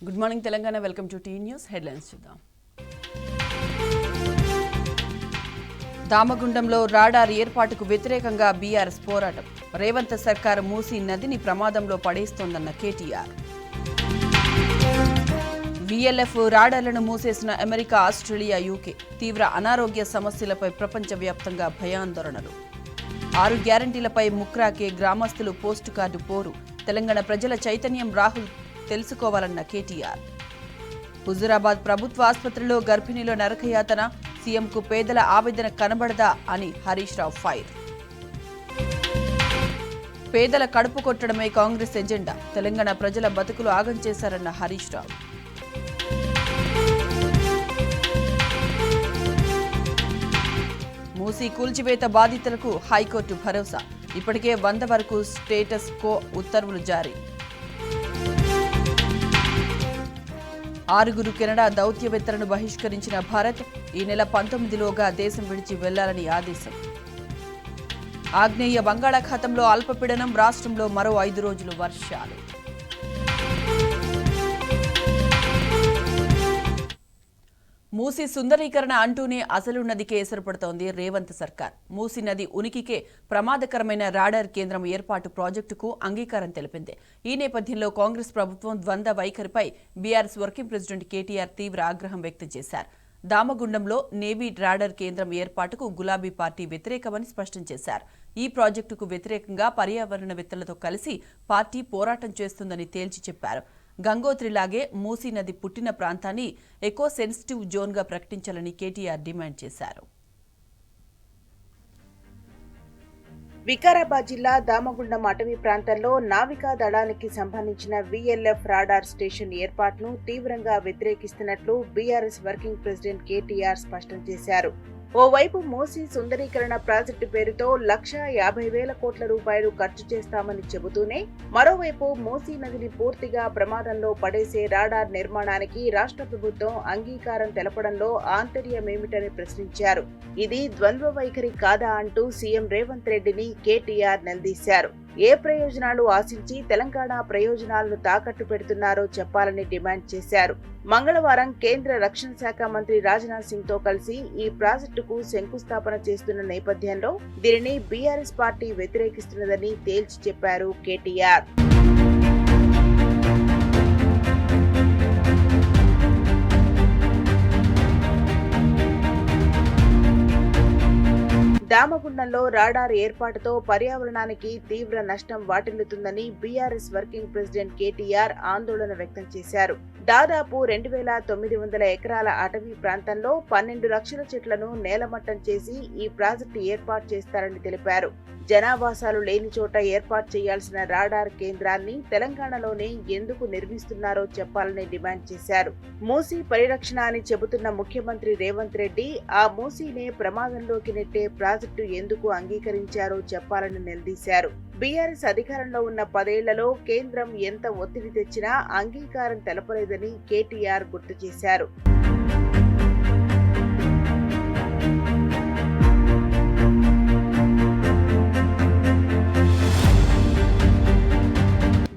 Good morning Telangana. Welcome to T News headlines చూద్దాం. దామగుండంలో radar ఏర్పాటుకు వ్యతిరేకంగా బీఆర్ఎస్ పోరాటం. రేవంత్ సర్కార్ మూసీ నదిని ప్రమాదంలో పడేస్తోందన్న కేటీఆర్. వీఎల్ఎఫ్ రాడార్లను మూసేసిన అమెరికా, ఆస్ట్రేలియా, యూకే. తీవ్ర అనారోగ్య సమస్యలపై ప్రపంచవ్యాప్తంగా భయాందోళనలు. 6 గ్యారంటీలపై ముక్రాకే గ్రామస్తులు పోస్టు కార్డు పోరు. తెలంగాణ ప్రజల చైతన్యం రాహుల్ తెలుసుకోవాలన్న కేటీఆర్. హుజూరాబాద్ ప్రభుత్వ ఆసుపత్రిలో గర్భిణీలో నరకయాతన. సీఎంకు పేదల ఆవేదన కనబడదా అని హరీష్ రావు ఫైర్. పేదల కడుపు కొట్టడమే కాంగ్రెస్ ఎజెండా. తెలంగాణ ప్రజల బతుకులు ఆగం చేశారన్న హరీష్ రావు. మూసీ కూల్చివేత బాధితులకు హైకోర్టు భరోసా. ఇప్పటికే 100 వరకు స్టేటస్ కో ఉత్తర్వులు జారీ. 6 కెనడా దౌత్యవేత్తలను బహిష్కరించిన భారత్. ఈ నెల 19లోగా దేశం విడిచి వెళ్లాలని ఆదేశం. ఆగ్నేయ బంగాళాఖాతంలో అల్పపీడనం. రాష్ట్రంలో మరో 5 రోజులు వర్షాలు. మూసీ సుందరీకరణ అంటూనే అసలు నదికే ఎసరుపడుతోంది రేవంత్ సర్కార్. మూసీ నది ఉనికికే ప్రమాదకరమైన రాడార్ కేంద్రం ఏర్పాటు ప్రాజెక్టుకు అంగీకారం తెలిపింది. ఈ నేపథ్యంలో కాంగ్రెస్ ప్రభుత్వం ద్వంద్వ వైఖరిపై బీఆర్ఎస్ వర్కింగ్ ప్రెసిడెంట్ కేటీఆర్ తీవ్ర ఆగ్రహం వ్యక్తం చేశారు. దామగుండంలో నేవీ రాడార్ కేంద్రం ఏర్పాటుకు గులాబీ పార్టీ వ్యతిరేకమని స్పష్టం చేశారు. ఈ ప్రాజెక్టుకు వ్యతిరేకంగా పర్యావరణవేత్తలతో కలిసి పార్టీ పోరాటం చేస్తుందని తేల్చి చెప్పారు. గంగోత్రిలాగే మూసీ నది పుట్టిన ప్రాంతాన్ని ఎకో సెన్సిటివ్ జోన్గా ప్రకటించాలని కేటీఆర్ డిమాండ్ చేశారు. వికారాబాద్ జిల్లా దామగుండం అటవీ ప్రాంతంలో నావికా దళానికి సంబంధించిన వీఎల్ఎఫ్ రాడార్ స్టేషన్ ఏర్పాటును తీవ్రంగా వ్యతిరేకిస్తున్నట్లు బీఆర్ఎస్ వర్కింగ్ ప్రెసిడెంట్ కేటీఆర్ స్పష్టం చేశారు. ఓవైపు మూసీ సుందరీకరణ ప్రాజెక్టు పేరుతో 1,50,000 కోట్ల రూపాయలు ఖర్చు చేస్తామని చెబుతూనే మరోవైపు మూసీ నదిని పూర్తిగా ప్రమాదంలో పడేసే రాడార్ నిర్మాణానికి రాష్ట్ర ప్రభుత్వం అంగీకారం తెలపడంలో ఆంతర్యమేమిటని ప్రశ్నించారు. ఇది ద్వంద్వ వైఖరి కాదా అంటూ సీఎం రేవంత్ రెడ్డిని కేటీఆర్ నిలదీశారు. ఏ ప్రయోజనాలు ఆశించి తెలంగాణ ప్రయోజనాలను తాకట్టు పెడుతున్నారో చెప్పాలని డిమాండ్ చేశారు. మంగళవారం కేంద్ర రక్షణ శాఖ మంత్రి రాజ్నాథ్ సింగ్ తో కలిసి ఈ ప్రాజెక్టుకు శంకుస్థాపన చేస్తున్న నేపథ్యంలో దీనిని బీఆర్ఎస్ పార్టీ వ్యతిరేకిస్తున్నదని తేల్చి చెప్పారు కేటీఆర్. దామగుండంలో రాడార్ ఏర్పాటుతో పర్యావరణానికి తీవ్ర నష్టం వాటిల్లుతుందని బీఆర్ఎస్ వర్కింగ్ ప్రెసిడెంట్ కేటీఆర్ ఆందోళన వ్యక్తం చేశారు. దాదాపు 2,900 ఎకరాల అటవీ ప్రాంతంలో 12 లక్షల చెట్లను నేలమట్టం చేసి ఈ ప్రాజెక్టు ఏర్పాటు చేస్తారని తెలిపారు. జనావాసాలు లేని చోట ఏర్పాటు చేయాల్సిన రాడార్ కేంద్రాన్ని తెలంగాణలోనే ఎందుకు నిర్మిస్తున్నారో చెప్పాలని డిమాండ్ చేశారు. మూసీ పరిరక్షణ అని చెబుతున్న ముఖ్యమంత్రి రేవంత్ రెడ్డి ఆ మూసీనే ప్రమాదంలోకి నెట్టే ప్రాజెక్టు ఎందుకు అంగీకరించారో చెప్పాలని నిలదీశారు. బీఆర్ఎస్ అధికారంలో ఉన్న 10 ఏళ్లలో కేంద్రం ఎంత ఒత్తిడి తెచ్చినా అంగీకారం తెలపలేదని కేటీఆర్ గుర్తు చేశారు.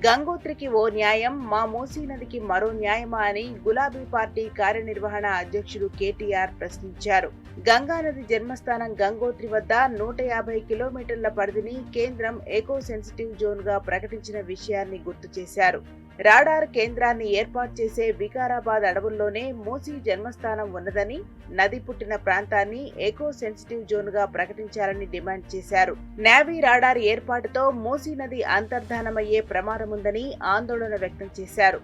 గంగోత్రికి ఓ న్యాయం, మా మూసీ నదికి మరో న్యాయమా అని గులాబీ పార్టీ కార్యనిర్వహణ అధ్యక్షుడు కేటీఆర్ ప్రశ్నించారు. గంగానది జన్మస్థానం గంగోత్రి వద్ద 150 కిలోమీటర్ల పరిధిని కేంద్రం ఎకో సెన్సిటివ్ జోన్ గా ప్రకటించిన విషయాన్ని గుర్తు చేశారు. రాడార్ కేంద్రాన్ని ఏర్పాటు చేసే వికారాబాద్ అడవుల్లోనే మూసీ జన్మస్థానం ఉన్నదని, నది పుట్టిన ప్రాంతాన్ని ఎకో సెన్సిటివ్ జోన్ గా ప్రకటించాలని డిమాండ్ చేశారు. నేవీ రాడార్ ఏర్పాటుతో మూసీ నది అంతర్ధానమయ్యే ప్రమాదముందని ఆందోళన వ్యక్తం చేశారు.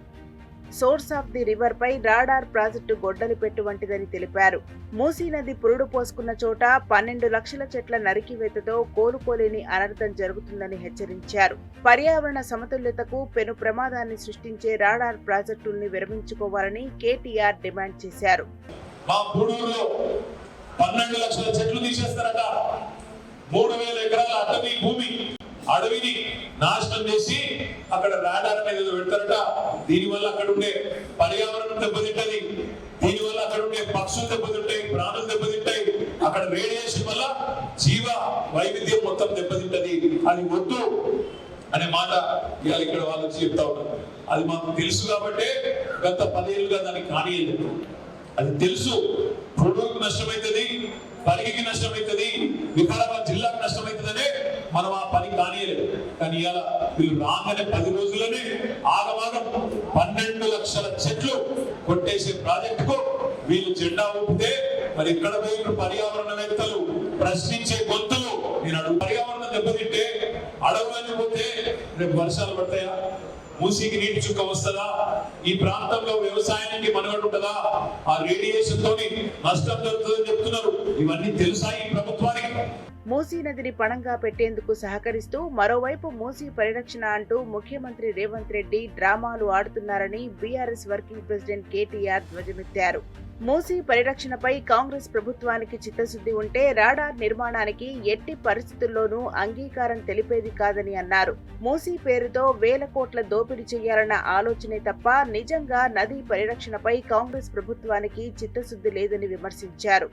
సోర్స్ ఆఫ్ ది రివర్ పై రాడార్ ప్రాజెక్టు గొడ్డలి పెట్టు వంటిదని తెలిపారు. మూసీ నది పురుడు పోసుకున్న చోట 12 లక్షల చెట్ల నరికివేతతో కోలుకోలేని అనర్థం జరుగుతుందని హెచ్చరించారు. పర్యావరణ సమతుల్యతకు పెను ప్రమాదాన్ని సృష్టించే రాడార్ ప్రాజెక్టుల్ని విరమించుకోవాలని కేటీఆర్ డిమాండ్ చేశారు. 12 లక్షల చెట్లు తీసేస్తారట. 3,000 ఎకరాల అటవీ భూమి అడవిని నాశనం చేసి అక్కడ రాడార్ మీద పెడతారట. దీనివల్ల అక్కడ ఉండే పర్యావరణం దెబ్బతింటది, దీనివల్ల అక్కడ ఉండే పక్షులు దెబ్బతింటాయి, ప్రాణులు దెబ్బతింటాయి, అక్కడ రేడియేషన్ వల్ల జీవ వైవిధ్యం మొత్తం దెబ్బతింటది అని వద్దు అనే మాట ఇవాళ ఇక్కడ వాళ్ళు చెప్తా ఉన్నారు. అది మాకు తెలుసు కాబట్టి గత 10 ఏళ్ళుగా దానికి కానియలేదు. అది తెలుసు, పొడవుకు నష్టమవుతుంది, పరిగికి నష్టమవుతుంది, వికారాబాద్ జిల్లాకు నష్టమవుతుందనే మనం ఆ పని కానియలేదు. కానీ ఇవాళ వీళ్ళు రాగానే 10 రోజుల్లోనే ఆగమాగం 12 లక్షల చెట్లు కొట్టేసే ప్రాజెక్టుకు వీళ్ళు జెండా ఊపితే మరి ఇక్కడ పోయి పర్యావరణవేత్తలు ప్రశ్నించే గొంతులు నేను అడుగు. పర్యావరణం దెబ్బతింటే అడవులన్నీ పోతే రేపు వర్షాలు పడతాయా? మూసీకి నీటి చుక్క వస్తుందా? ఈ ప్రాంతంలో వ్యవసాయానికి మనుగడ ఉంటుందా? ఆ రేడియేషన్ తోని నష్టం జరుగుతుందని చెప్తున్నారు. ఇవన్నీ తెలుసా ఈ ప్రభుత్వానికి? మూసీ నదిని పణంగా పెట్టేందుకు సహకరిస్తూ మరోవైపు మూసీ పరిరక్షణ అంటూ ముఖ్యమంత్రి రేవంత్ రెడ్డి డ్రామాలు ఆడుతున్నారని బీఆర్ఎస్ వర్కింగ్ ప్రెసిడెంట్ కేటీఆర్ ధ్వజమెత్తారు. మూసీ పరిరక్షణపై కాంగ్రెస్ ప్రభుత్వానికి చిత్తశుద్ధి ఉంటే రాడార్ నిర్మాణానికి ఎట్టి పరిస్థితుల్లోనూ అంగీకారం తెలిపేది కాదని అన్నారు. మూసీ పేరుతో వేల కోట్ల దోపిడీ చేయాలన్న ఆలోచనే తప్ప నిజంగా నదీ పరిరక్షణపై కాంగ్రెస్ ప్రభుత్వానికి చిత్తశుద్ధి లేదని విమర్శించారు.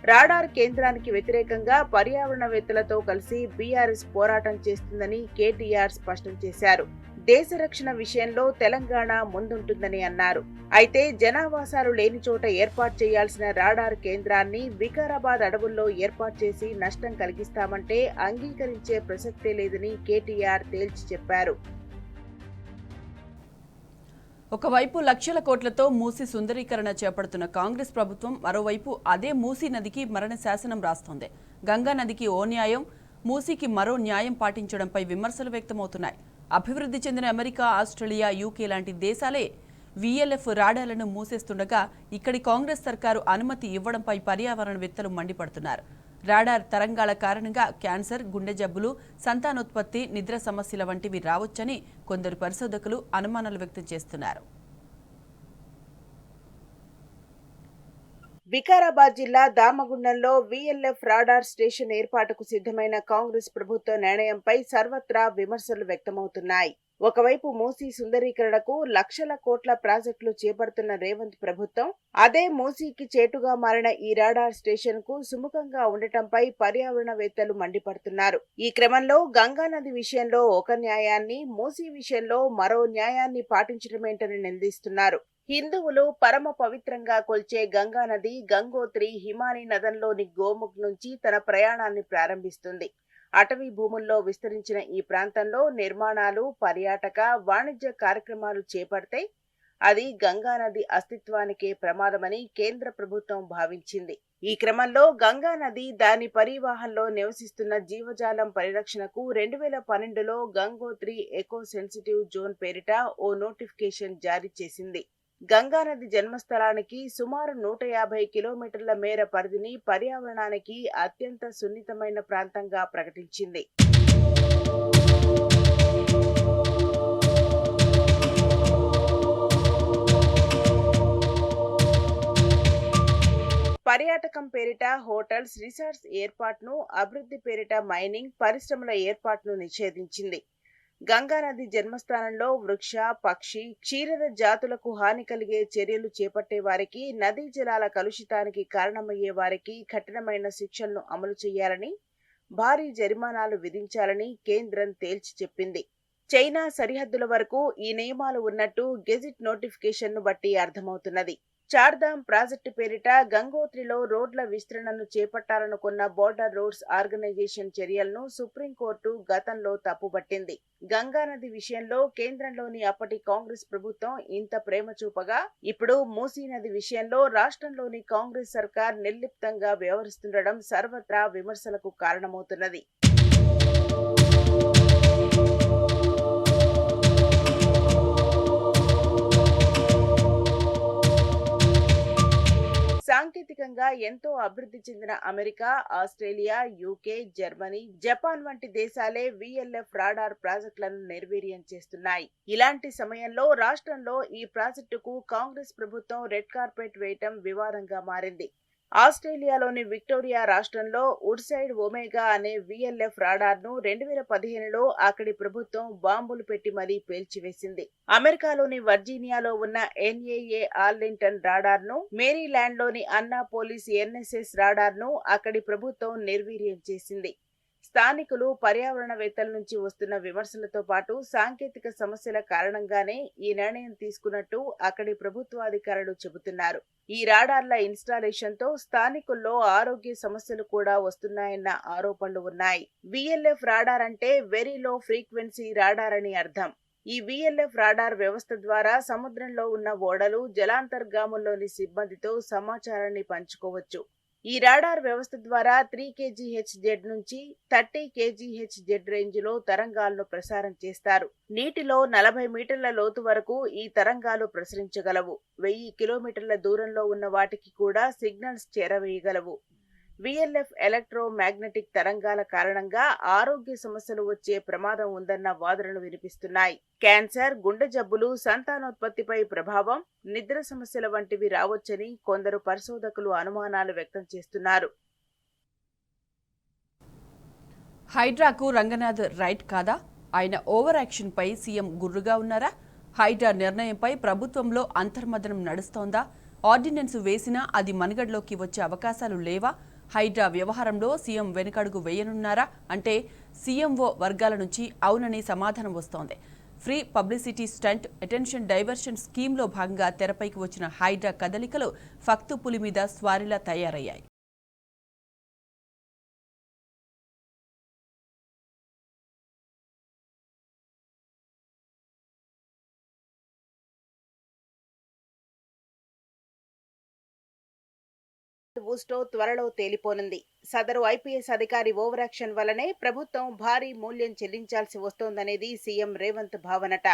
రాడార్ కేంద్రానికి వ్యతిరేకంగా పర్యావరణవేత్తలతో కలిసి బీఆర్ఎస్ పోరాటం చేస్తుందని కేటీఆర్ స్పష్టం చేశారు. దేశ రక్షణ విషయంలో తెలంగాణ ముందుంటుందని అన్నారు. అయితే జనావాసాలు లేని చోట ఏర్పాటు చేయాల్సిన రాడార్ కేంద్రాన్ని వికారాబాద్ అడవుల్లో ఏర్పాటు చేసి నష్టం కలిగిస్తామంటే అంగీకరించే ప్రసక్తే లేదని కేటీఆర్ తేల్చి చెప్పారు. ఒకవైపు లక్షల కోట్లతో మూసీ సుందరీకరణ చేపడుతున్న కాంగ్రెస్ ప్రభుత్వం మరోవైపు అదే మూసీ నదికి మరణ శాసనం రాస్తోంది. గంగా నదికి ఓ న్యాయం, మూసీకి మరో న్యాయం పాటించడంపై విమర్శలు వ్యక్తమవుతున్నాయి. అభివృద్ధి చెందిన అమెరికా, ఆస్ట్రేలియా, యూకే లాంటి దేశాలే వీఎల్ఎఫ్ రాడార్లను మూసేస్తుండగా ఇక్కడి కాంగ్రెస్ సర్కారు అనుమతి ఇవ్వడంపై పర్యావరణవేత్తలు మండిపడుతున్నారు. రాడార్ తరంగాల కారణంగా క్యాన్సర్, గుండె జబ్బులు, సంతానోత్పత్తి, నిద్ర సమస్యల వంటివి రావచ్చని కొందరు పరిశోధకులు అనుమానాలు వ్యక్తం చేస్తున్నారు. వికారాబాద్ జిల్లా దామగుండంలో వీఎల్ఎఫ్ రాడార్ స్టేషన్ ఏర్పాటుకు సిద్ధమైన కాంగ్రెస్ ప్రభుత్వ నిర్ణయంపై సర్వత్రా విమర్శలు వ్యక్తమవుతున్నాయి. ఒకవైపు మూసీ సుందరీకరణకు లక్షల కోట్ల ప్రాజెక్టులు చేపడుతున్న రేవంత్ ప్రభుత్వం అదే మూసీకి చేటుగా మారిన ఈ రాడార్ స్టేషన్ కు సుముఖంగా ఉండటంపై పర్యావరణవేత్తలు మండిపడుతున్నారు. ఈ క్రమంలో గంగా నది విషయంలో ఒక న్యాయాన్ని, మూసీ విషయంలో మరో న్యాయాన్ని పాటించడమేంటని నిందిస్తున్నారు. హిందువులు పరమ పవిత్రంగా కొల్చే గంగా నది గంగోత్రి హిమానీ నదంలోని గోముఖ్ నుంచి తన ప్రయాణాన్ని ప్రారంభిస్తుంది. అటవీ భూముల్లో విస్తరించిన ఈ ప్రాంతంలో నిర్మాణాలు, పర్యాటక, వాణిజ్య కార్యక్రమాలు చేపడితే అది గంగానది అస్తిత్వానికే ప్రమాదమని కేంద్ర ప్రభుత్వం భావించింది. ఈ క్రమంలో గంగానది, దాని పరివాహంలో నివసిస్తున్న జీవజాలం పరిరక్షణకు 2012లో గంగోత్రి ఎకో సెన్సిటివ్ జోన్ పేరిట ఓ నోటిఫికేషన్ జారీ చేసింది. గంగానది జన్మస్థలానికి సుమారు 150 కిలోమీటర్ల మేర పరిధిని పర్యావరణానికి అత్యంత సున్నితమైన ప్రాంతంగా ప్రకటించింది. పర్యాటకం పేరిట హోటల్స్, రిసార్ట్స్ ఏర్పాటును, అభివృద్ధి పేరిట మైనింగ్, పరిశ్రమల ఏర్పాటును నిషేధించింది. గంగానది జన్మస్థానంలో వృక్ష, పక్షి, క్షీరద జాతులకు హాని కలిగే చర్యలు చేపట్టే వారికి, నదీ జలాల కలుషితానికి కారణమయ్యే వారికి కఠినమైన శిక్షలను అమలు చేయాలని, భారీ జరిమానాలు విధించాలని కేంద్రం తేల్చి చెప్పింది. చైనా సరిహద్దుల వరకు ఈ నియమాలు ఉన్నట్టు గెజిట్ నోటిఫికేషన్ను బట్టి అర్థమవుతున్నది. చార్ధామ్ ప్రాజెక్టు పేరిట గంగోత్రిలో రోడ్ల విస్తరణను చేపట్టాలనుకున్న బోర్డర్ రోడ్స్ ఆర్గనైజేషన్ చర్యలను సుప్రీంకోర్టు గతంలో తప్పుపట్టింది. గంగానది విషయంలో కేంద్రంలోని అప్పటి కాంగ్రెస్ ప్రభుత్వం ఇంత ప్రేమ చూపగా, ఇప్పుడు మూసీ నది విషయంలో రాష్ట్రంలోని కాంగ్రెస్ సర్కార్ నిర్లిప్తంగా వ్యవహరిస్తుండడం సర్వత్రా విమర్శలకు కారణమవుతున్నది. సాంకేతికంగా ఎంతో అభివృద్ధి చెందిన America, Australia, UK, Germany, Japan వంటి దేశాలే వీఎల్ఎఫ్ రాడార్ ప్రాజెక్టులను నిర్వీర్యం చేస్తున్నాయి. ఇలాంటి సమయంలో రాష్ట్రంలో ఈ ప్రాజెక్టుకు కాంగ్రెస్ ప్రభుత్వం రెడ్ కార్పెట్ వేయటం వివాదంగా మారింది. ఆస్ట్రేలియాలోని విక్టోరియా రాష్ట్రంలో వుడ్సైడ్ ఒమేగా అనే వీఎల్ఎఫ్ రాడార్ను 2015లో అక్కడి ప్రభుత్వం బాంబులు పెట్టి మరీ పేల్చివేసింది. అమెరికాలోని వర్జీనియాలో ఉన్న ఎన్ఏఏ ఆర్లింగ్టన్ రాడార్ను, మేరీల్యాండ్లోని అన్నాపోలిస్ ఎన్ఎస్ఎస్ రాడార్ను అక్కడి ప్రభుత్వం నిర్వీర్యం చేసింది. స్థానికులు, పర్యావరణవేత్తల నుంచి వస్తున్న విమర్శలతో పాటు సాంకేతిక సమస్యల కారణంగానే ఈ నిర్ణయం తీసుకున్నట్టు అక్కడి ప్రభుత్వాధికారులు చెబుతున్నారు. ఈ రాడార్ల ఇన్స్టాలేషన్ తో స్థానికుల్లో ఆరోగ్య సమస్యలు కూడా వస్తున్నాయన్న ఆరోపణలు ఉన్నాయి. VLF రాడార్ అంటే వెరీ లో ఫ్రీక్వెన్సీ రాడార్ అని అర్థం. ఈ VLF రాడార్ వ్యవస్థ ద్వారా సముద్రంలో ఉన్న ఓడలు, జలాంతర్గాముల్లోని సిబ్బందితో సమాచారాన్ని పంచుకోవచ్చు. ఈ రాడార్ వ్యవస్థ ద్వారా 3 kHz నుంచి 30 kHz రేంజ్లో తరంగాలను ప్రసారం చేస్తారు. నీటిలో 40 మీటర్ల లోతు వరకు ఈ తరంగాలు ప్రసరించగలవు. 1000 కిలోమీటర్ల దూరంలో ఉన్న వాటికి కూడా సిగ్నల్స్ చేరవేయగలవు. VLF ఎలక్ట్రోమాగ్నెటిక్ తరంగాల కారణంగా ఆరోగ్య సమస్యలు వచ్చే ప్రమాదం ఉందన్న వాదనలు వినిపిస్తున్నాయి. క్యాన్సర్, గుండె జబ్బులు, సంతానోత్పత్తిపై ప్రభావం, నిద్ర సమస్యల వంటివి రావచ్చని కొందరు పరిశోధకులు అనుమానాలు వ్యక్తం చేస్తున్నారు. హైడ్రాకు రంగనాథ్ రైట్ కాదా? ఆయన ఓవర్ యాక్షన్ పై సీఎం గుర్రుగా ఉన్నారా? హైడ్రా నిర్ణయంపై ప్రభుత్వంలో అంతర్మదనం నడుస్తోందా? ఆర్డినెన్స్ వేసినా అది మనుగడలోకి వచ్చే అవకాశాలు లేవా? హైడ్రా వ్యవహారంలో సీఎం వెనుకడుగు వేయనున్నారా అంటే సీఎంఓ వర్గాల నుంచి అవునని సమాధానం వస్తోంది. Free publicity stunt, attention diversion స్కీమ్లో భాగంగా తెరపైకి వచ్చిన హైడ్రా కదలికలు ఫక్తు పులి మీద స్వారీలా తయారయ్యాయి. ఊస్టో త్వరలో తేలిపోనుంది. సదరు IPS అధికారి ఓవర్ యాక్షన్ వల్లనే ప్రభుత్వం భారీ మూల్యం చెల్లించాల్సి వస్తోందనేది సీఎం రేవంత్ భావనట.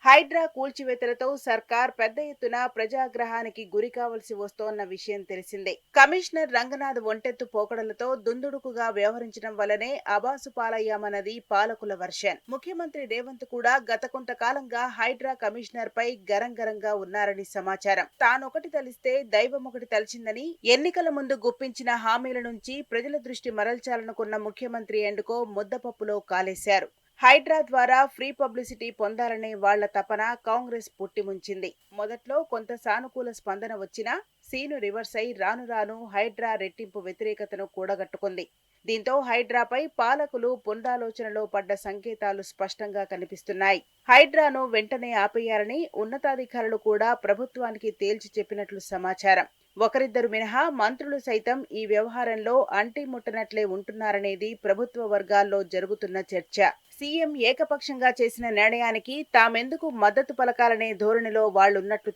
హైడ్రా కూల్చివేతలతో సర్కార్ పెద్ద ఎత్తున ప్రజాగ్రహానికి గురి కావలసి వస్తోన్న విషయం తెలిసిందే. కమిషనర్ రంగనాథ్ ఒంటెత్తు పోకడలతో దుందుడుకుగా వ్యవహరించడం వల్లనే అబాసు పాలయ్యామన్నది పాలకుల వర్షన్. ముఖ్యమంత్రి రేవంత్ కూడా గత కొంతకాలంగా హైడ్రా కమిషనర్ పై గరంగరంగా ఉన్నారని సమాచారం. తానొకటి తలిస్తే దైవం ఒకటి తలిచిందని ఎన్నికల ముందు గుప్పించిన హామీల నుంచి ప్రజల దృష్టి మరల్చాలనుకున్న ముఖ్యమంత్రి ఎందుకో ముద్దపప్పులో కాలేశారు. హైడ్రా ద్వారా ఫ్రీ పబ్లిసిటీ పొందాలనే వాళ్ల తపన కాంగ్రెస్ పుట్టిముంచింది. మొదట్లో కొంత సానుకూల స్పందన వచ్చినా సీను రివర్స్ అయి రాను రాను హైడ్రా రెట్టింపు వ్యతిరేకతను కూడగట్టుకుంది. దీంతో హైడ్రాపై పాలకులు పునరాలోచనలో పడ్డ సంకేతాలు స్పష్టంగా కనిపిస్తున్నాయి. హైడ్రాను వెంటనే ఆపేయాలని ఉన్నతాధికారులు కూడా ప్రభుత్వానికి తేల్చి చెప్పినట్లు సమాచారం. ఒకరిద్దరు మినహా మంత్రులు సైతం ఈ వ్యవహారంలో అంటిముట్టనట్లే ఉంటున్నారనేది ప్రభుత్వ వర్గాల్లో జరుగుతున్న చర్చ. సీఎం ఏకపక్షంగా చేసిన నిర్ణయానికి తామెందుకు మద్దతు పలకాలనే ధోరణిలో వాళ్లున్నట్లు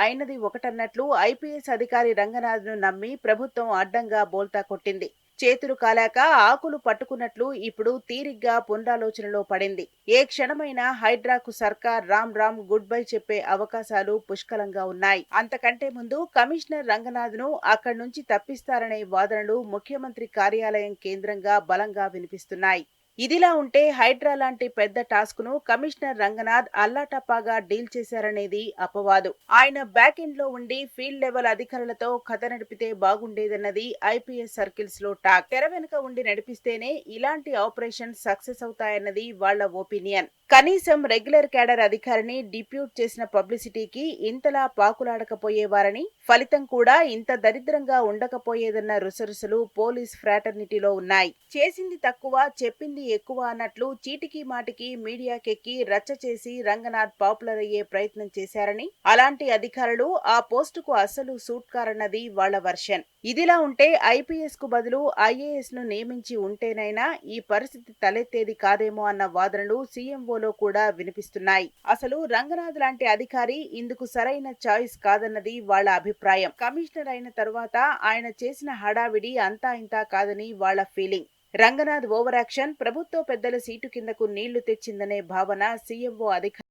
అయినది ఒకటన్నట్లు IPS అధికారి రంగనాథ్ను నమ్మి ప్రభుత్వం అడ్డంగా బోల్తా కొట్టింది. చేతులు కాలాక ఆకులు పట్టుకున్నట్లు ఇప్పుడు తీరిగ్గా పునరాలోచనలో పడింది. ఏ క్షణమైనా హైడ్రాకు సర్కార్ రామ్ రామ్ గుడ్ బై చెప్పే అవకాశాలు పుష్కలంగా ఉన్నాయి. అంతకంటే ముందు కమిషనర్ రంగనాథ్ను అక్కడి నుంచి తప్పిస్తారనే వాదనలు ముఖ్యమంత్రి కార్యాలయం కేంద్రంగా బలంగా వినిపిస్తున్నాయి. ఇదిలా ఉంటే హైడ్రా లాంటి పెద్ద టాస్క్ ను కమిషనర్ రంగనాథ్ అల్లాటప్పాగా డీల్ చేశారనేది అపవాదు. ఆయన బ్యాక్ ఎండ్ లో ఉండి ఫీల్డ్ లెవెల్ అధికారులతో కథ నడిపితే బాగుండేదన్నది IPS సర్కిల్స్ లో టాక్. తెర వెనుక ఉండి నడిపిస్తేనే ఇలాంటి ఆపరేషన్ సక్సెస్ అవుతాయన్నది వాళ్ల ఒపీనియన్. కనీసం రెగ్యులర్ క్యాడర్ అధికారిని డిప్యూట్ చేసిన పబ్లిసిటీకి ఇంతలా పాకులాడకపోయేవారని, ఫలితం కూడా ఇంత దరిద్రంగా ఉండకపోయేదన్న రుసరుసలు పోలీస్ ఫ్రాటర్నిటీలో ఉన్నాయి. చేసింది తక్కువ, చెప్పింది ఎక్కువ అన్నట్లు చీటికి మాటికి మీడియాకెక్కి రచ్చ చేసి రంగనాథ్ పాపులర్ అయ్యే ప్రయత్నం చేశారని, అలాంటి అధికారులు ఆ పోస్టుకు అస్సలు సూట్ కారన్నది వాళ్ల వర్షన్. ఇదిలా ఉంటే IPS కు బదులు IAS ను నియమించి ఉంటేనైనా ఈ పరిస్థితి తలెత్తేది కాదేమో అన్న వాదనలు సీఎంఓలో కూడా వినిపిస్తున్నాయి. అసలు రంగనాథ్ లాంటి అధికారి ఇందుకు సరైన చాయిస్ కాదన్నది వాళ్ల అభిప్రాయం. కమిషనర్ అయిన తరువాత ఆయన చేసిన హడావిడి అంతా ఇంతా కాదని వాళ్ల ఫీలింగ్. రంగనాథ్ ఓవర్ యాక్షన్ ప్రభుత్వ పెద్దల సీటు కిందకు నీళ్లు తెచ్చిందనే భావన సీఎంఓ అధికారి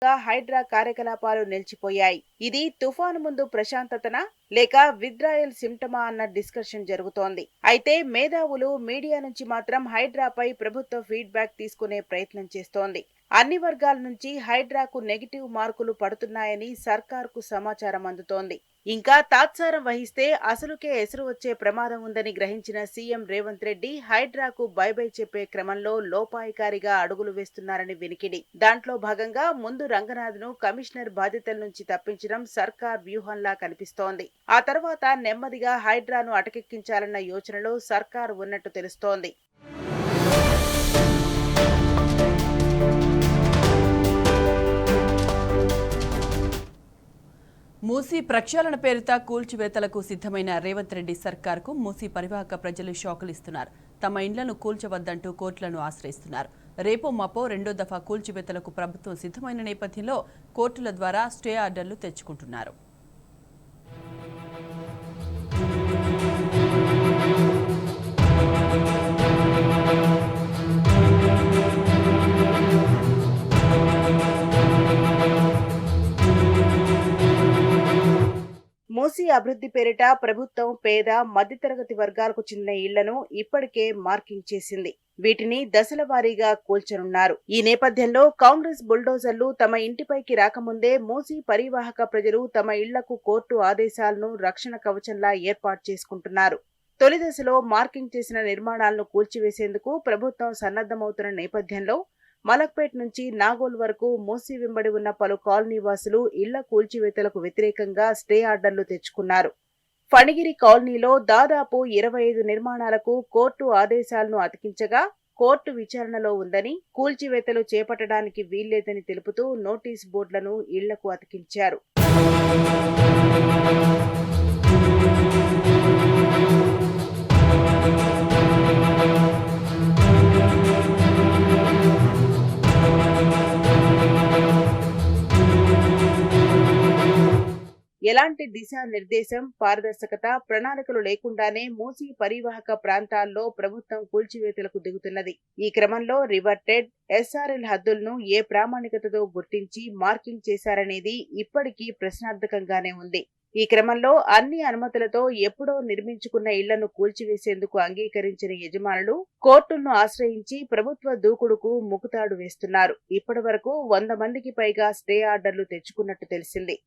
హైడ్రా కార్యకలాపాలు నిలిచిపోయాయి. ఇది తుఫాను ముందు ప్రశాంతతనా లేక విత్డ్రాయల్ సిమ్టమా అన్న డిస్కషన్ జరుగుతోంది. అయితే మేధావులు మీడియా నుంచి మాత్రం హైడ్రాపై ప్రభుత్వ ఫీడ్బ్యాక్ తీసుకునే ప్రయత్నం చేస్తోంది. అన్ని వర్గాల నుంచి హైడ్రాకు నెగిటివ్ మార్కులు పడుతున్నాయని సర్కార్కు సమాచారం అందుతోంది. ఇంకా తాత్సారం వహిస్తే అసలుకే ఎసురు వచ్చే ప్రమాదం ఉందని గ్రహించిన సీఎం రేవంత్ రెడ్డి హైడ్రాకు బై చెప్పే క్రమంలో లోపాయికారిగా అడుగులు వేస్తున్నారని వినికిడి. దాంట్లో భాగంగా ముందు రంగనాథ్ను కమిషనర్ బాధ్యతల నుంచి తప్పించడం సర్కార్ వ్యూహంలా కనిపిస్తోంది. ఆ తర్వాత నెమ్మదిగా హైడ్రాను అటకెక్కించాలన్న యోచనలో సర్కార్ ఉన్నట్టు తెలుస్తోంది. మూసీ ప్రక్షాళన పేరిట కూల్చివేతలకు సిద్ధమైన రేవంత్ రెడ్డి సర్కార్కు మూసీ పరివాహక ప్రజలు షాకులు ఇస్తున్నారు. తమ ఇండ్లను కూల్చవద్దంటూ కోర్టులను ఆశ్రయిస్తున్నారు. రేపో మాపో రెండో దఫా కూల్చివేతలకు ప్రభుత్వం సిద్ధమైన నేపథ్యంలో కోర్టుల ద్వారా స్టే ఆర్డర్లు తెచ్చుకుంటున్నారు. మూసీ అభివృద్ధి పేరిట ప్రభుత్వం పేద మధ్యతరగతి వర్గాలకు చెందిన ఇళ్లను ఇప్పటికే మార్కింగ్ చేసింది. వీటిని దశల వారీగా కూల్చనున్నారు. ఈ నేపథ్యంలో కాంగ్రెస్ బుల్డోజర్లు తమ ఇంటిపైకి రాకముందే మూసీ పరివాహక ప్రజలు తమ ఇళ్లకు కోర్టు ఆదేశాలను రక్షణ కవచంలా ఏర్పాటు చేసుకుంటున్నారు. తొలి దశలో మార్కింగ్ చేసిన నిర్మాణాలను కూల్చివేసేందుకు ప్రభుత్వం సన్నద్ధమవుతున్న నేపథ్యంలో మలక్పేట్ నుంచి నాగోల్ వరకు మూసీ వెంబడి ఉన్న పలు కాలనీ వాసులు ఇళ్ల కూల్చివేతలకు వ్యతిరేకంగా స్టే ఆర్డర్లు తెచ్చుకున్నారు. ఫణిగిరి కాలనీలో దాదాపు 25 నిర్మాణాలకు కోర్టు ఆదేశాలను అతికించగా కోర్టు విచారణలో ఉందని, కూల్చివేతలు చేపట్టడానికి వీల్లేదని తెలుపుతూ నోటీస్ బోర్డులను ఇళ్లకు అతికించారు. ఎలాంటి దిశానిర్దేశం, పారదర్శకత, ప్రణాళికలు లేకుండానే మూసీ పరివాహక ప్రాంతాల్లో ప్రభుత్వం కూల్చివేతలకు దిగుతున్నది. ఈ క్రమంలో రివర్టెడ్ ఎస్ఆర్ఎల్ హద్దులను ఏ ప్రామాణికతతో గుర్తించి మార్కింగ్ చేశారనేది ఇప్పటికీ ప్రశ్నార్థకంగానే ఉంది. ఈ క్రమంలో అన్ని అనుమతులతో ఎప్పుడో నిర్మించుకున్న ఇళ్లను కూల్చివేసేందుకు అంగీకరించిన యజమానులు కోర్టులను ఆశ్రయించి ప్రభుత్వ దూకుడుకు ముకుతాడు వేస్తున్నారు. ఇప్పటి వరకు 100 మందికి పైగా స్టే ఆర్డర్లు తెచ్చుకున్నట్టు తెలిసింది.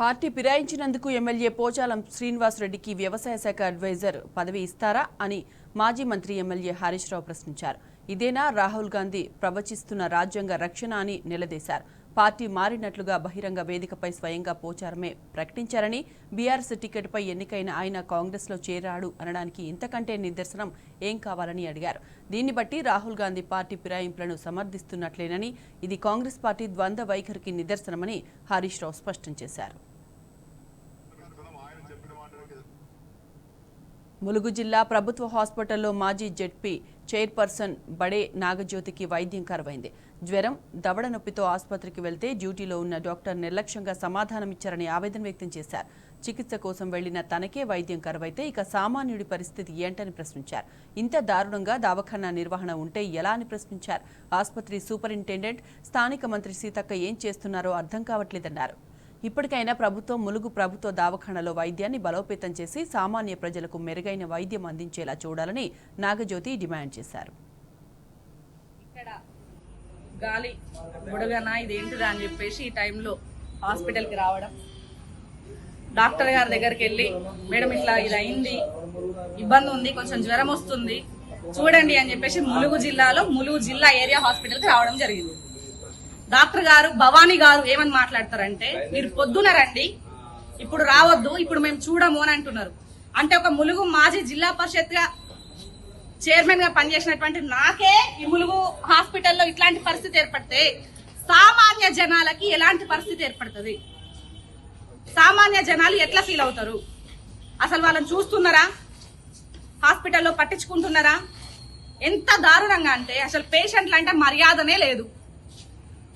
పార్టీ ఫిరాయించినందుకు ఎమ్మెల్యే పోచారం శ్రీనివాస్ రెడ్డికి వ్యవసాయ శాఖ అడ్వైజర్ పదవి ఇస్తారా అని మాజీ మంత్రి ఎమ్మెల్యే హరీష్ రావు ప్రశ్నించారు. ఇదేనా రాహుల్ గాంధీ ప్రవచిస్తున్న రాజ్యాంగ రక్షణ అని నిలదీశారు. పార్టీ మారినట్లుగా బహిరంగ వేదికపై స్వయంగా పోచారమే ప్రకటించారని, బీఆర్ఎస్ టికెట్పై ఎన్నికైన ఆయన కాంగ్రెస్లో చేరాడు అనడానికి ఇంతకంటే నిదర్శనం ఏం కావాలని అడిగారు. దీన్ని బట్టి రాహుల్ గాంధీ పార్టీ ఫిరాయింపులను సమర్థిస్తున్నట్లేనని, ఇది కాంగ్రెస్ పార్టీ ద్వంద్వ వైఖరికి నిదర్శనమని హరీష్ రావు స్పష్టం చేశారు. ములుగు జిల్లా ప్రభుత్వ హాస్పిటల్లో మాజీ జెడ్పీ చైర్పర్సన్ బడే నాగజ్యోతికి వైద్యం కరువైంది. జ్వరం, దవడ నొప్పితో ఆసుపత్రికి వెళ్తే డ్యూటీలో ఉన్న డాక్టర్ నిర్లక్ష్యంగా సమాధానమిచ్చారని ఆవేదన వ్యక్తం చేశారు. చికిత్స కోసం వెళ్లిన తనకే వైద్యం కరువైతే ఇక సామాన్యుడి పరిస్థితి ఏంటని ప్రశ్నించారు. ఇంత దారుణంగా దవాఖానా నిర్వహణ ఉంటే ఎలా అని ప్రశ్నించారు. ఆసుపత్రి సూపరింటెండెంట్, స్థానిక మంత్రి సీతక్క ఏం చేస్తున్నారో అర్థం కావట్లేదన్నారు. ఇప్పటికైనా ప్రభుత్వం ములుగు ప్రభుత్వ దవాఖానాలో వైద్యాన్ని బలోపేతం చేసి సామాన్య ప్రజలకు మెరుగైన వైద్యం అందించేలా చూడాలని నాగజ్యోతి డిమాండ్ చేశారు. ఇక్కడ గాలి బుడగనా ఇదేంటిదా అని చెప్పేసి ఈ టైంలో హాస్పిటల్కి రావడం, డాక్టర్ గారి దగ్గరికి వెళ్ళి మేడం ఇట్లా ఇది అయింది, ఇబ్బంది ఉంది, కొంచెం జ్వరం వస్తుంది చూడండి అని చెప్పేసి ములుగు జిల్లా ఏరియా హాస్పిటల్కి రావడం జరిగింది. డాక్టర్ గారు, భవానీ గారు ఏమని మాట్లాడతారంటే, మీరు పొద్దున రండి, ఇప్పుడు రావద్దు, ఇప్పుడు మేము చూడము అని అంటున్నారు. అంటే ఒక ములుగు మాజీ జిల్లా పరిషత్ గా చైర్మన్ గా పనిచేసినటువంటి నాకే ఈ ములుగు హాస్పిటల్లో ఇట్లాంటి పరిస్థితి ఏర్పడితే సామాన్య జనాలకి ఎలాంటి పరిస్థితి ఏర్పడుతుంది? సామాన్య జనాలు ఎట్లా ఫీల్ అవుతారు? అసలు వాళ్ళని చూస్తున్నారా? హాస్పిటల్లో పట్టించుకుంటున్నారా? ఎంత దారుణంగా అంటే అసలు పేషెంట్లు అంటే మర్యాదనే లేదు.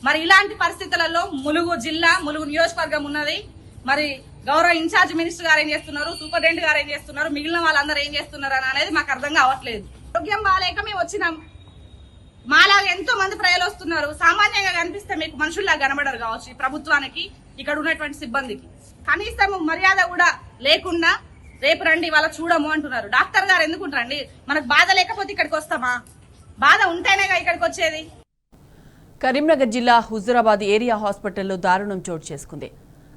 మరి ఇలాంటి పరిస్థితులలో ములుగు జిల్లా, ములుగు నియోజకవర్గం ఉన్నది. మరి గౌరవ ఇన్ఛార్జ్ మినిస్టర్ గారు ఏం చేస్తున్నారు, సూపరింటెండెంట్ గారు ఏం చేస్తున్నారు, మిగిలిన వాళ్ళందరూ ఏం చేస్తున్నారు అనేది మాకు అర్థం కావట్లేదు. ఆరోగ్యం బాగాలేక మేము వచ్చినాం. మాలాగా ఎంతో మంది ప్రజలు వస్తున్నారు. సామాన్యంగా కనిపిస్తే మీకు మనుషుల్లాగా కనబడరు కావచ్చు. ఈ ప్రభుత్వానికి ఇక్కడ ఉన్నటువంటి సిబ్బందికి కనీసం మర్యాద కూడా లేకుండా రేపు రండి వాళ్ళ చూడము అంటున్నారు. డాక్టర్ గారు ఎందుకుంటారండి? మనకు బాధ లేకపోతే ఇక్కడికి వస్తామా? బాధ ఉంటేనేగా ఇక్కడికి వచ్చేది. కరీంనగర్ జిల్లా హుజూరాబాద్ ఏరియా హాస్పిటల్లో దారుణం చోటు చేసుకుంది.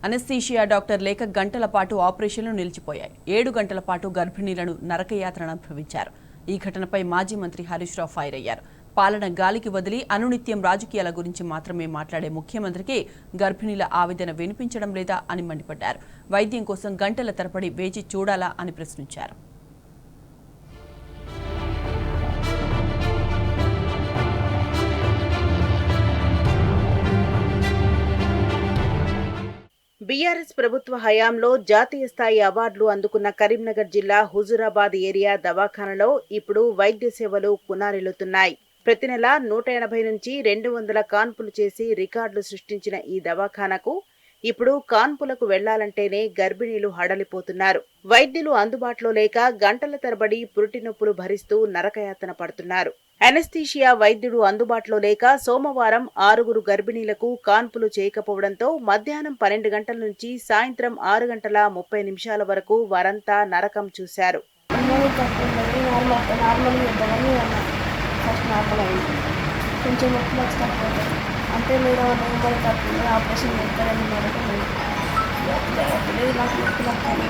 అనస్థీషియా డాక్టర్ లేక గంటల పాటు ఆపరేషన్లు నిలిచిపోయాయి. 7 గంటల పాటు గర్భిణీలను నరకయాత్రను అనుభవించారు. ఈ ఘటనపై మాజీ మంత్రి హరీష్ రావు ఫైర్ అయ్యారు. పాలన గాలికి వదిలి అనునిత్యం రాజకీయాల గురించి మాత్రమే మాట్లాడే ముఖ్యమంత్రికి గర్భిణీల ఆవేదన వినిపించడం లేదా అని మండిపడ్డారు. వైద్యం కోసం గంటల తరబడి వేచి చూడాలా అని ప్రశ్నించారు. బీఆర్ఎస్ ప్రభుత్వ హయాంలో జాతీయ స్థాయి అవార్డులు అందుకున్న కరీంనగర్ జిల్లా హుజూరాబాద్ ఏరియా దవాఖానలో ఇప్పుడు వైద్య సేవలు పునారిల్లుతున్నాయి. ప్రతి నెల 180 నుంచి 200 కాన్పులు చేసి రికార్డులు సృష్టించిన ఈ దవాఖానకు ఇప్పుడు కాన్పులకు వెళ్లాలంటేనే గర్భిణీలు హడలిపోతున్నారు. వైద్యులు అందుబాటులో లేక గంటల తరబడి పురిటి నొప్పులు భరిస్తూ నరకయాతన పడుతున్నారు. అనస్థీషియా వైద్యుడు అందుబాటులో లేక సోమవారం 6 గర్భిణీలకు కాన్పులు చేయకపోవడంతో మధ్యాహ్నం 12 గంటల నుంచి సాయంత్రం 6 గంటల 30 నిమిషాల వరకు వారంతా నరకం చూశారు. కొంచెం నొప్పి వచ్చినప్పుడు అంటే మీరు నోబల్ తప్పింది ఆపరేషన్ చేస్తారని లేదు నాకు నొప్పి నొప్పాలి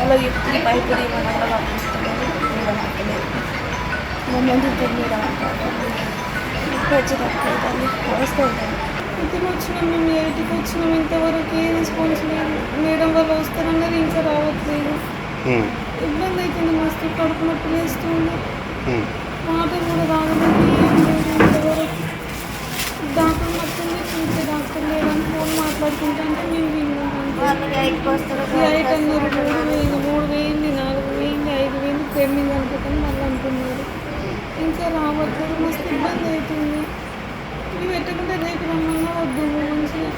అలా చెప్తుంది. పైపు ఏమన్నా కూడా పంపిస్తలేదు, నొప్పలేదు. మంది తిరిగి వచ్చేటప్పుడు అవస్థ ఉంటుంది. ఇంటికి వచ్చినాం, మేము 8కి వచ్చినాం. ఇంతవరకు ఏ రెస్పాన్స్ లేదు. మేడం వాళ్ళు వస్తారన్నారు, ఇంకా రావట్లేదు. ఇబ్బంది అవుతుంది. మస్తు కడుపు నొప్పి వేస్తుంది. వాటర్ కూడా రాగలేదు. ఇంతవరకు డాక్టర్ నచ్చింది, చూసే డాక్టర్ లేదని ఫోన్ మాట్లాడుకుంటా అంటే మేము విన్నాం. 8 అన్నారు, 3 వేయింది, 4 వేయింది, 5 వేయింది, పెండింగ్ అనుకుంటాను మళ్ళీ అంటున్నారు. ఇంకా రావట్లేదు. మస్తు ఇబ్బంది అవుతుంది. మేము పెట్టకుండా రేపు రమ్మన్నా వద్దు, మంచిగా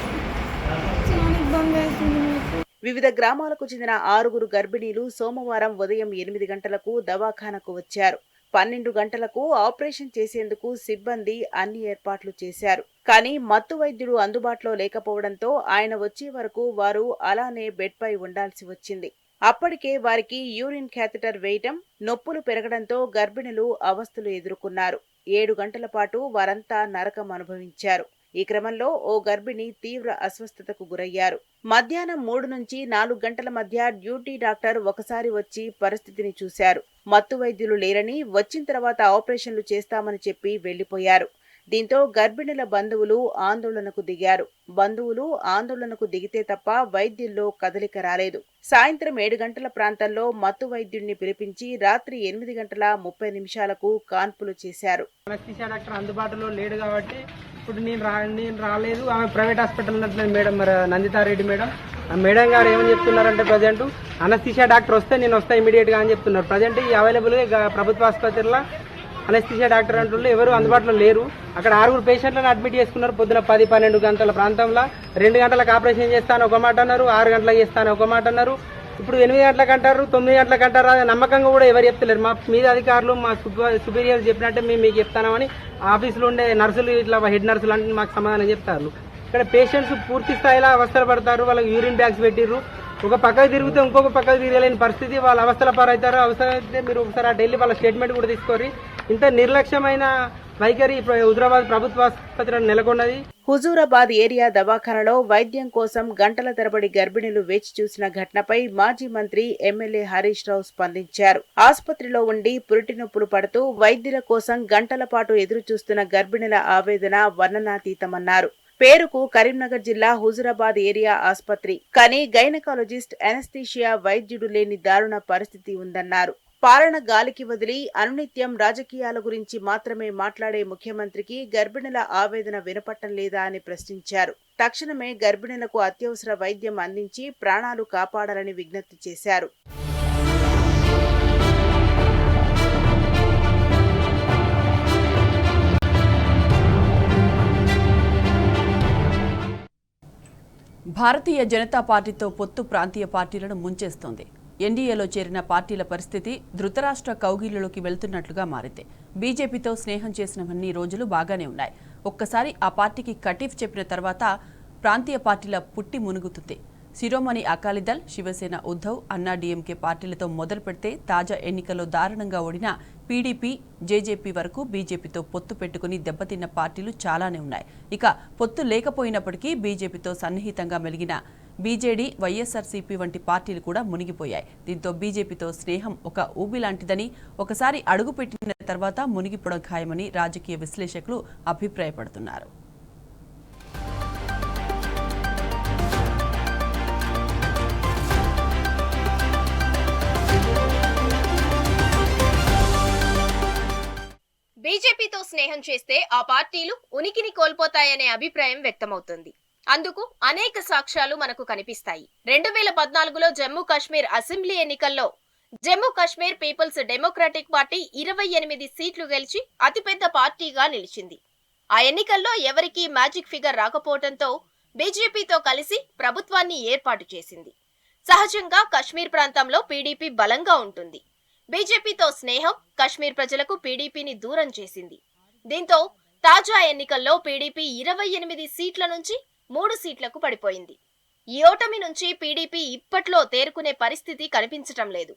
చాలా ఇబ్బంది అవుతుంది మాకు. వివిధ గ్రామాలకు చెందిన 6 గర్భిణీలు సోమవారం ఉదయం 8 గంటలకు దవాఖానకు వచ్చారు. 12 గంటలకు ఆపరేషన్ చేసేందుకు సిబ్బంది అన్ని ఏర్పాట్లు చేశారు. కానీ మత్తు వైద్యుడు అందుబాటులో లేకపోవడంతో ఆయన వచ్చే వరకు వారు అలానే బెడ్ పై ఉండాల్సి వచ్చింది. అప్పటికే వారికి యూరిన్ క్యాథెటర్ వేయటం, నొప్పులు పెరగడంతో గర్భిణులు అవస్థలు ఎదుర్కొన్నారు. 7 గంటల పాటు వారంతా నరకం అనుభవించారు. ఈ క్రమంలో ఓ గర్భిణి తీవ్ర అస్వస్థతకు గురయ్యారు. మధ్యాహ్నం 3 నుంచి 4 గంటల మధ్య డ్యూటీ డాక్టర్ ఒకసారి వచ్చి పరిస్థితిని చూశారు. మత్తు వైద్యులు లేరని, వచ్చిన తర్వాత ఆపరేషన్లు చేస్తామని చెప్పి వెళ్లిపోయారు. దీంతో గర్భిణుల బంధువులు ఆందోళనకు దిగారు. బంధువులు ఆందోళనకు దిగితే తప్ప వైద్యుల్లో కదలిక రాలేదు. సాయంత్రం 7 గంటల ప్రాంతంలో మత్తు వైద్యుడిని పిలిపించి రాత్రి 8 గంటల 30 నిమిషాలకు కాన్పులు చేశారు. అనస్థీషియా డాక్టర్ అందుబాటులో లేడు కాబట్టి ఇప్పుడు నేను రాలేదు. ఆమె ప్రైవేట్ హాస్పిటల్ ఉన్నట్లేదు మేడం, మరి నందితారెడ్డి మేడం. ఆ మేడం గారు ఏమని చెప్తున్నారంటే ప్రజెంట్ అనస్థీషియా డాక్టర్ వస్తే నేను వస్తా ఇమీడియట్ గా అని చెప్తున్నారు. ప్రజెంట్ ఈ అవైలబుల్ గా ప్రభుత్వ ఆసుపత్రిలో అనస్థీషియా డాక్టర్ అంటున్నారు, ఎవరు అందుబాటులో లేరు. అక్కడ 6 పేషెంట్లను అడ్మిట్ చేసుకున్నారు. పొద్దున 10-12 గంటల ప్రాంతంలో 2 గంటలకు ఆపరేషన్ చేస్తాను ఒక మాట అన్నారు, 6 గంటలకు చేస్తాను ఒక మాట అన్నారు. ఇప్పుడు 8 గంటలకు అంటారు, 9 గంటలకు అంటారు. అది నమ్మకంగా కూడా ఎవరు చెప్తలేరు. మా మీద అధికారులు, మా సుపీరియర్స్ చెప్పినట్టే మేము మీకు చెప్తామని ఆఫీసులో ఉండే నర్సులు, ఇట్లా హెడ్ నర్సులు అంటే మాకు సమాధానం చెప్తారు. ఇక్కడ పేషెంట్స్ పూర్తి స్థాయిలో అవస్థలు పడతారు. వాళ్ళకి యూరిన్ బ్యాగ్స్ పెట్టిర్రు. ఒక పక్కకు తిరిగితే ఇంకొక పక్కకు తిరగలేని పరిస్థితి. వాళ్ళ అవస్థల పారవుతారు. అవసరమైతే మీరు ఒకసారి ఆ ఢిల్లీ వాళ్ళ స్టేట్మెంట్ కూడా తీసుకోరి. ఇంత నిర్లక్ష్యమైన వైఖరి హుజూరాబాద్ ప్రభుత్వ ఆసుపత్రిలో నెలకొన్నది. హుజూరాబాద్ ఏరియా దవాఖానలో వైద్యం కోసం గంటల తరబడి గర్భిణులు వేచి చూసిన ఘటనపై మాజీ మంత్రి ఎమ్మెల్యే హరీష్ రావు స్పందించారు. ఆసుపత్రిలో ఉండి పురిటి నొప్పులు పడుతూ వైద్యుల కోసం గంటల పాటు ఎదురు చూస్తున్న గర్భిణుల ఆవేదన వర్ణనాతీతమన్నారు. పేరుకు కరీంనగర్ జిల్లా హుజూరాబాద్ ఏరియా ఆసుపత్రి, కానీ గైనకాలజిస్ట్, అనస్థీషియా వైద్యుడు లేని దారుణ పరిస్థితి ఉందన్నారు. పాలన గాలికి వదిలి అనునిత్యం రాజకీయాల గురించి మాత్రమే మాట్లాడే ముఖ్యమంత్రికి గర్భిణుల ఆవేదన వినపట్టం లేదా అని ప్రశ్నించారు. తక్షణమే గర్భిణులకు అత్యవసర వైద్యం అందించి ప్రాణాలు కాపాడాలని విజ్ఞప్తి చేశారు. భారతీయ జనతా పార్టీతో పొత్తు ప్రాంతీయ పార్టీలను ముంచేస్తోంది. ఎన్డీఏలో చేరిన పార్టీల పరిస్థితి ధృతరాష్ట్ర కౌగిలిలోకి వెళ్తున్నట్లుగా మారింది. బీజేపీతో స్నేహం చేసినవన్నీ రోజులు బాగానే ఉన్నాయి. ఒక్కసారి ఆ పార్టీకి కటీఫ్ చెప్పిన తర్వాత ప్రాంతీయ పార్టీల పుట్టి మునుగుతుంది. శిరోమణి అకాలీదళ్, శివసేన, ఉద్ధవ్, అన్నా డీఎంకే పార్టీలతో మొదలు పెడితే తాజా ఎన్నికల్లో దారుణంగా ఓడిన పీడీపీ, జేజేపీ వరకు బీజేపీతో పొత్తు పెట్టుకుని దెబ్బతిన్న పార్టీలు చాలానే ఉన్నాయి. ఇక పొత్తు లేకపోయినప్పటికీ బీజేపీతో సన్నిహితంగా మెలిగిన బీజేడీ, వైఎస్ఆర్సీపీ వంటి పార్టీలు కూడా మునిగిపోయాయి. దీంతో బీజేపీతో స్నేహం ఒక ఊబిలాంటిదని, ఒకసారి అడుగుపెట్టిన తర్వాత మునిగిపోవడం ఖాయమని రాజకీయ విశ్లేషకులు అభిప్రాయపడుతున్నారు. బీజేపీతో స్నేహం చేస్తే ఆ పార్టీలు ఉనికిని కోల్పోతాయనే అభిప్రాయం వ్యక్తమవుతుంది. అందుకు అనేక సాక్ష్యాలు మనకు కనిపిస్తాయి. 2014లో జమ్మూ కాశ్మీర్ అసెంబ్లీ ఎన్నికల్లో Jammu Kashmir People's Democratic Party 28 సీట్లు గెలిచి అతిపెద్ద పార్టీగా నిలిచింది. ఆ ఎన్నికల్లో ఎవరికీ మ్యాజిక్ ఫిగర్ రాకపోవడంతో బీజేపీతో కలిసి ప్రభుత్వాన్ని ఏర్పాటు చేసింది. సహజంగా కశ్మీర్ ప్రాంతంలో పీడీపీ బలంగా ఉంటుంది. బీజేపీతో స్నేహం కశ్మీర్ ప్రజలకు పీడీపీని దూరం చేసింది. దీంతో తాజా ఎన్నికల్లో పీడీపీ 28 సీట్ల నుంచి 3 సీట్లకు పడిపోయింది. ఈ ఓటమి నుంచి పీడీపీ ఇప్పట్లో తేరుకునే పరిస్థితి కనిపించటం లేదు.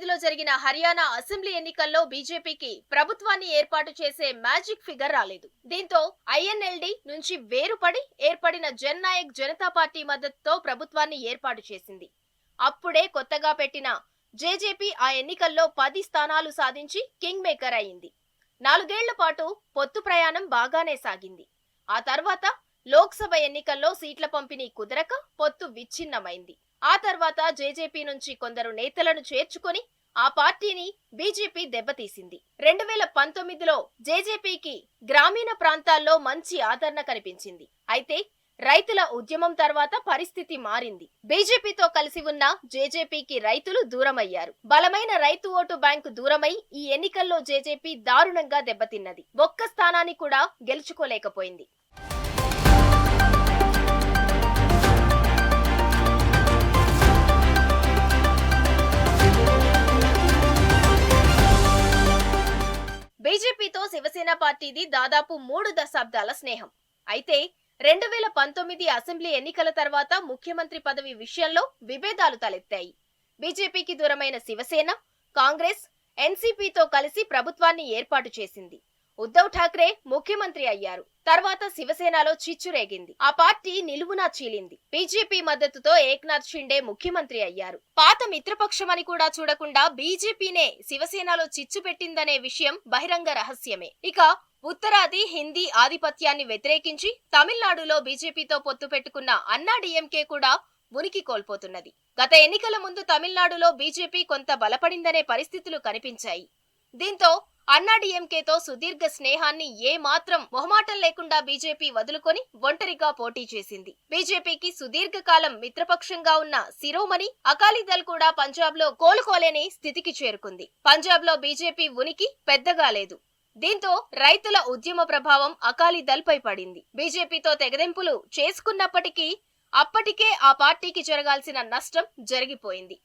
లో జరిగిన హర్యానా అసెంబ్లీ ఎన్నికల్లో బీజేపీకి ప్రభుత్వాన్ని ఏర్పాటు చేసే మ్యాజిక్ ఫిగర్ రాలేదు. దీంతో ఐఎన్ఎల్డీ నుంచి వేరుపడి ఏర్పడిన జన్ నాయక్ జనతా పార్టీ మద్దతుతో ప్రభుత్వాన్ని ఏర్పాటు చేసింది. అప్పుడే కొత్తగా పెట్టిన జేజేపీ ఆ ఎన్నికల్లో 10 స్థానాలు సాధించి కింగ్ మేకర్ అయింది. 4 ఏళ్ల పాటు పొత్తు ప్రయాణం బాగానే సాగింది. ఆ తర్వాత లోక్సభ ఎన్నికల్లో సీట్ల పంపిణీ కుదరక పొత్తు విచ్ఛిన్నమైంది. ఆ తర్వాత జేజేపీ నుంచి కొందరు నేతలను చేర్చుకొని ఆ పార్టీని బీజేపీ దెబ్బతీసింది. 2019లో జేజేపీకి గ్రామీణ ప్రాంతాల్లో మంచి ఆదరణ కనిపించింది. అయితే రైతుల ఉద్యమం తర్వాత పరిస్థితి మారింది. బీజేపీతో కలిసి ఉన్న జేజేపీకి రైతులు దూరమయ్యారు. బలమైన రైతు ఓటు బ్యాంకు దూరమై ఈ ఎన్నికల్లో జేజేపీ దారుణంగా దెబ్బతిన్నది. ఒక్క స్థానాన్ని కూడా గెలుచుకోలేకపోయింది. బీజేపీతో శివసేన పార్టీది దాదాపు 3 దశాబ్దాల స్నేహం. అయితే 2019 అసెంబ్లీ ఎన్నికల తర్వాత ముఖ్యమంత్రి పదవి విషయంలో విభేదాలు తలెత్తాయి. బీజేపీకి దూరమైన శివసేన, కాంగ్రెస్, ఎన్సీపీతో కలిసి ప్రభుత్వాన్ని ఏర్పాటు చేసింది. ఉద్ధవ్ ఠాక్రే ముఖ్యమంత్రి అయ్యారు. తర్వాత శివసేనలో చిచ్చురేగింది. ఆ పార్టీ నిలువునా చీలింది. బీజేపీ మద్దతుతో ఏక్నాథ్ షిండే ముఖ్యమంత్రి అయ్యారు. పాత మిత్రపక్షమని కూడా చూడకుండా బీజేపీనే శివసేనలో చిచ్చు పెట్టిందనే విషయం బహిరంగ రహస్యమే. ఇక ఉత్తరాది హిందీ ఆధిపత్యాన్ని వ్యతిరేకించి తమిళనాడులో బీజేపీతో పొత్తు పెట్టుకున్న అన్నా డీఎంకే కూడా ఉనికి కోల్పోతున్నది. గత ఎన్నికల ముందు తమిళనాడులో బీజేపీ కొంత బలపడిందనే పరిస్థితులు కనిపించాయి. దీంతో అన్నా డీఎంకేతో సుదీర్ఘ స్నేహాన్ని ఏ మాత్రం మొహమాటం లేకుండా బీజేపీ వదులుకొని ఒంటరిగా పోటీ చేసింది. బీజేపీకి సుదీర్ఘకాలం మిత్రపక్షంగా ఉన్న శిరోమణి అకాలీదళ్ కూడా పంజాబ్ లో కోలుకోలేని స్థితికి చేరుకుంది. పంజాబ్ లో బీజేపీ ఉనికి పెద్దగా లేదు. దీంతో రైతుల ఉద్యమ ప్రభావం అకాలీదళ్ పై పడింది. బీజేపీతో తెగదెంపులు చేసుకున్నప్పటికీ అప్పటికే ఆ పార్టీకి జరగాల్సిన నష్టం జరిగిపోయింది.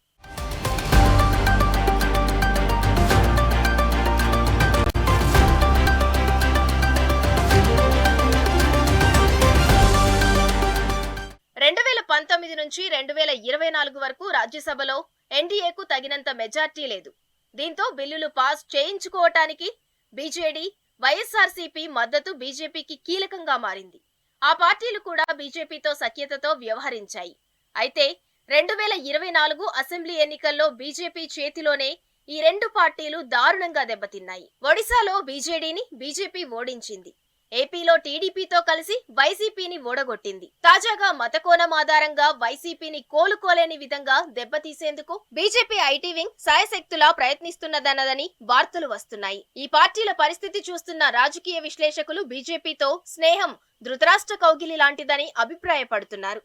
నుంచి 2024 వరకు రాజ్యసభలో ఎన్డీఏకు తగినంత మెజార్టీ లేదు. దీంతో బిల్లులు పాస్ చేయించుకోవటానికి బీజేడీ, వైఎస్ఆర్సీపీ మద్దతు బీజేపీకి కీలకంగా మారింది. ఆ పార్టీలు కూడా బీజేపీతో సఖ్యతతో వ్యవహరించాయి. అయితే 2024 అసెంబ్లీ ఎన్నికల్లో బీజేపీ చేతిలోనే ఈ 2 పార్టీలు దారుణంగా దెబ్బతిన్నాయి. ఒడిశాలో బీజేడీని బీజేపీ ఓడించింది. ఏపీలో టీడీపీతో కలిసి వైసీపీని ఓడగొట్టింది. తాజాగా మతకోణం ఆధారంగా వైసీపీని కోలుకోలేని విధంగా దెబ్బతీసేందుకు బీజేపీ ఐటీ వింగ్ సాయశక్తులా ప్రయత్నిస్తున్నదన్నదని వార్తలు వస్తున్నాయి. ఈ పార్టీల పరిస్థితి చూస్తున్న రాజకీయ విశ్లేషకులు బీజేపీతో స్నేహం ధృతరాష్ట్ర కౌగిలి లాంటిదని అభిప్రాయపడుతున్నారు.